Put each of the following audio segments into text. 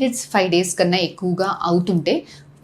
Periods 5 days కన్నా ఎక్కువగా అవుతుంటే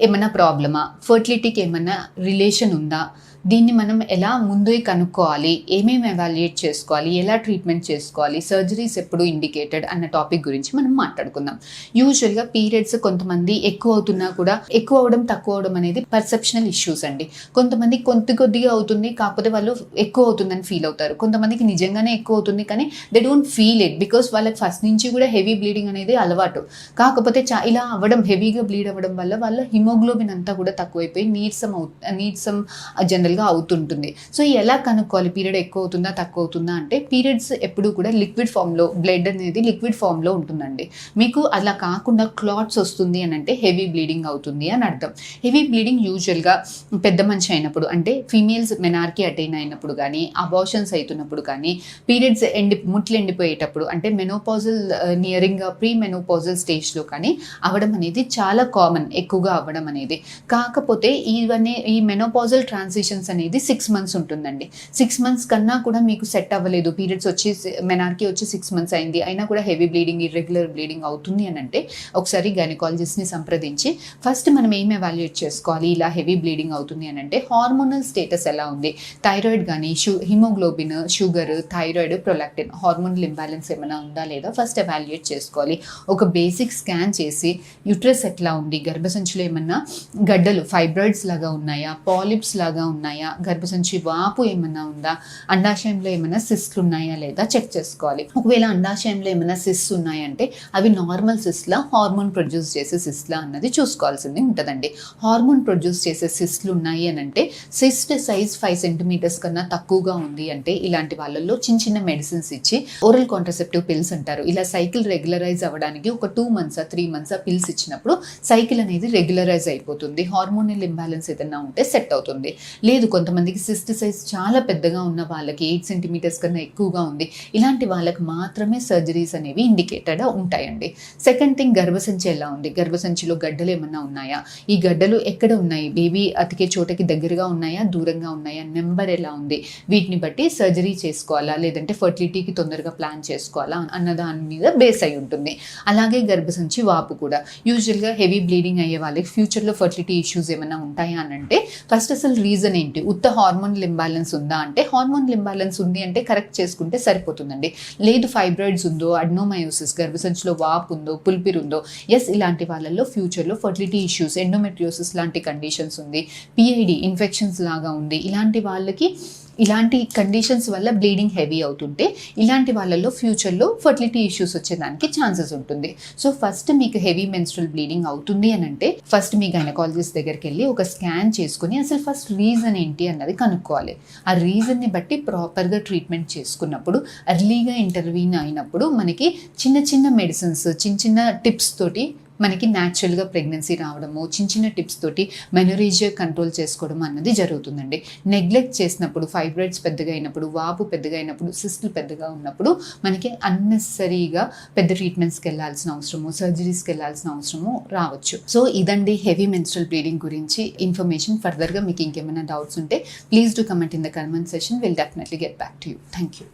ఏమన్నా ప్రాబ్లమా, ఫర్టిలిటీకి ఏమన్నా రిలేషన్ ఉందా, దీన్ని మనం ఎలా ముందే కనుక్కోవాలి, ఏమేమి ఎవాల్యుయేట్ చేసుకోవాలి, ఎలా ట్రీట్మెంట్ చేసుకోవాలి, సర్జరీస్ ఎప్పుడు ఇండికేటెడ్ అన్న టాపిక్ గురించి మనం మాట్లాడుకుందాం. యూజువల్గా పీరియడ్స్ కొంతమంది ఎక్కువ అవుతున్నా కూడా ఎక్కువ అవడం తక్కువ అవడం అనేది పర్సెప్షనల్ ఇష్యూస్ అండి. కొంతమంది కొద్దిగా అవుతుంది కాకపోతే వాళ్ళు ఎక్కువ అవుతుందని ఫీల్ అవుతారు. కొంతమందికి నిజంగానే ఎక్కువ అవుతుంది కానీ they don't feel it because వాళ్ళకి ఫస్ట్ నుంచి కూడా హెవీ బ్లీడింగ్ అనేది అలవాటు. కాకపోతే ఇలా అవ్వడం, హెవీగా బ్లీడ్ అవ్వడం వల్ల వాళ్ళ హిమోగ్లోబిన్ అంతా కూడా తక్కువైపోయి నీరసం జనరల్గా అవుతుంటుంది. సో ఎలా కనుక్కోవాలి పీరియడ్ ఎక్కువ అవుతుందా తక్కువ అవుతుందా అంటే, పీరియడ్స్ ఎప్పుడు కూడా లిక్విడ్ ఫామ్లో, బ్లడ్ అనేది లిక్విడ్ ఫామ్లో ఉంటుందండి. మీకు అలా కాకుండా క్లాట్స్ వస్తుంది అని అంటే హెవీ బ్లీడింగ్ అవుతుంది అని అర్థం. హెవీ బ్లీడింగ్ యూజువల్గా పెద్ద మనిషి అయినప్పుడు, అంటే ఫీమేల్స్ మెనార్కీ అటైన్ అయినప్పుడు కానీ, అబార్షన్స్ అవుతున్నప్పుడు కానీ, పీరియడ్స్ ముట్లు ఎండిపోయేటప్పుడు, అంటే మెనోపాజల్ నియరింగ్ ప్రీ మెనోపాజల్ స్టేజ్లో కానీ అవ్వడం అనేది చాలా కామన్, ఎక్కువగా అవ్వడం అనేది. కాకపోతే ఈ మెనోపాజల్ ట్రాన్సిషన్స్ అనేది 6 months ఉంటుందండి. 6 months కన్నా కూడా మీకు సెట్ అవ్వలేదు, పీరియడ్స్ వచ్చి మెనార్కీ వచ్చి 6 months అయింది, అయినా కూడా హెవీ బ్లీడింగ్, ఇర్రెగ్యులర్ బ్లీడింగ్ అవుతుంది అని అంటే ఒకసారి గైనకాలజిస్ట్ని సంప్రదించి ఫస్ట్ మనం ఏం ఎవాల్యుయేట్ చేసుకోవాలి. ఇలా హెవీ బ్లీడింగ్ అవుతుంది అని అంటే హార్మోనల్ స్టేటస్ ఎలా ఉంది, థైరాయిడ్ కానీ, haemoglobin, sugar, thyroid, prolactin hormonal imbalance ఏమైనా ఉందా లేదా ఫస్ట్ ఎవాల్యుయేట్ చేసుకోవాలి. ఒక బేసిక్ స్కాన్ చేసి యూట్రస్ ఎట్లా ఉంది, గర్భసంచిలో ఏమన్నా గడ్డలు, ఫైబ్రాయిడ్స్ లాగా ఉన్నాయా, పాలిప్స్ లాగా ఉన్నాయా, గర్భసంచి వాపు ఏమన్నా ఉందా, అండాశయంలో ఏమైనా సిస్ట్లు ఉన్నాయా లేదా చెక్ చేసుకోవాలి. ఒకవేళ అండాశయంలో ఏమైనా సిస్ట్ ఉన్నాయంటే అవి నార్మల్ సిస్ట్లా, హార్మోన్ ప్రొడ్యూస్ చేసే సిస్ట్లా అన్నది చూసుకోవాల్సింది ఉంటుందండి. హార్మోన్ ప్రొడ్యూస్ చేసే సిస్ట్లు ఉన్నాయి అని అంటే, సిస్ట్ సైజ్ 5 centimeters కన్నా తక్కువగా ఉంది అంటే ఇలాంటి వాళ్ళల్లో చిన్న మెడిసిన్స్ ఇచ్చి, ఓరల్ కాంట్రసెప్టివ్ పిల్స్ అంటారు, ఇలా సైకిల్ రెగ్యులరైజ్ అవ్వడానికి ఒక 2 months 3 months పిల్స్ ఇచ్చినప్పుడు సైకిల్ అనేది రెగ్యులరైజ్ అయిపోతుంది. హార్మోనల్ ఇంబ్యాలెన్స్ ఏదైనా ఉంటే సెట్ అవుతుంది. లేదు కొంతమందికి సిస్ట్ సైజ్ చాలా పెద్దగా ఉన్న వాళ్ళకి 8 centimeters కన్నా ఎక్కువగా ఉంది, ఇలాంటి వాళ్ళకి మాత్రమే సర్జరీస్ అనేవి ఇండికేటెడ్ ఉంటాయండి. సెకండ్ థింగ్, గర్భసంచి ఎలా ఉంది, గర్భసంచిలో గడ్డలు ఏమన్నా ఉన్నాయా, ఈ గడ్డలు ఎక్కడ ఉన్నాయి, బేబీ అతికే చోటకి దగ్గరగా ఉన్నాయా దూరంగా ఉన్నాయా, నెంబర్ ఎలా ఉంది, వీటిని బట్టి సర్జరీ చేసుకోవాలా లేదంటే ఫర్టిలిటీకి తొందరగా ప్లాన్ చేసుకోవాలా అన్న దాని మీద బేస్ అయి ఉంటుంది. అలాగే గర్భసంచి వాపు కూడా యూజువల్గా హెవీ బ్లీడింగ్ అయ్యే వాళ్ళకి ఫ్యూచర్లో ఫర్టిలిటీ ఇష్యూస్ ఏమైనా ఉంటాయా అని అంటే ఫస్ట్ అసలు రీజన్ ఏంటి, ఉత్త హార్మోనల్ ఇంబ్యాలెన్స్ ఉందా అంటే, హార్మోనల్ ఇంబ్యాలెన్స్ ఉంది అంటే కరెక్ట్ చేసుకుంటే సరిపోతుందండి. లేదు ఫైబ్రాయిడ్స్ ఉందో, అడ్నోమయోసిస్, గర్భసంచిలో వాపు ఉందో, పుల్పిర్ ఉందో, ఎస్ ఇలాంటి వాళ్ళల్లో ఫ్యూచర్లో ఫర్టిలిటీ ఇష్యూస్, ఎండోమెట్రియోసిస్ లాంటి కండిషన్స్ ఉంది, పిఐడి ఇన్ఫెక్షన్స్ లాగా ఉంది, ఇలాంటి వాళ్ళకి ఇలాంటి కండిషన్స్ వల్ల బ్లీడింగ్ హెవీ అవుతుంటే ఇలాంటి వాళ్ళల్లో ఫ్యూచర్లో ఫర్టిలిటీ ఇష్యూస్ వచ్చేదానికి ఛాన్సెస్ ఉంటుంది. సో ఫస్ట్ మీకు హెవీ మెన్స్ట్రల్ బ్లీడింగ్ అవుతుంది అని అంటే ఫస్ట్ మీ గైనకాలజిస్ట్ దగ్గరికి వెళ్ళి ఒక స్కాన్ చేసుకుని అసలు ఫస్ట్ రీజన్ ఏంటి అన్నది కనుక్కోవాలి. ఆ రీజన్ని బట్టి ప్రాపర్గా ట్రీట్మెంట్ చేసుకున్నప్పుడు, ఎర్లీగా ఇంటర్వీన్ అయినప్పుడు మనకి చిన్న మెడిసిన్స్, చిన్న టిప్స్ తోటి మనకి న్యాచురల్గా ప్రెగ్నెన్సీ రావడము, చిన్న టిప్స్ తోటి మెనోరేజియా కంట్రోల్ చేసుకోవడం అన్నది జరుగుతుందండి. నెగ్లెక్ట్ చేసినప్పుడు, ఫైబ్రాయిడ్స్ పెద్దగా అయినప్పుడు, వాపు పెద్దగా అయినప్పుడు, సిస్టులు పెద్దగా ఉన్నప్పుడు మనకి అన్నెసరీగా పెద్ద ట్రీట్మెంట్స్కి వెళ్ళాల్సిన అవసరము, సర్జరీస్కి వెళ్ళాల్సిన అవసరము రావచ్చు. సో ఇదండి హెవీ మెన్స్ట్రల్ బ్లీడింగ్ గురించి ఇన్ఫర్మేషన్. ఫర్దర్గా మీకు ఇంకేమైనా డౌట్స్ ఉంటే please do comment in the comment session. Will definitely get back to you. Thank you.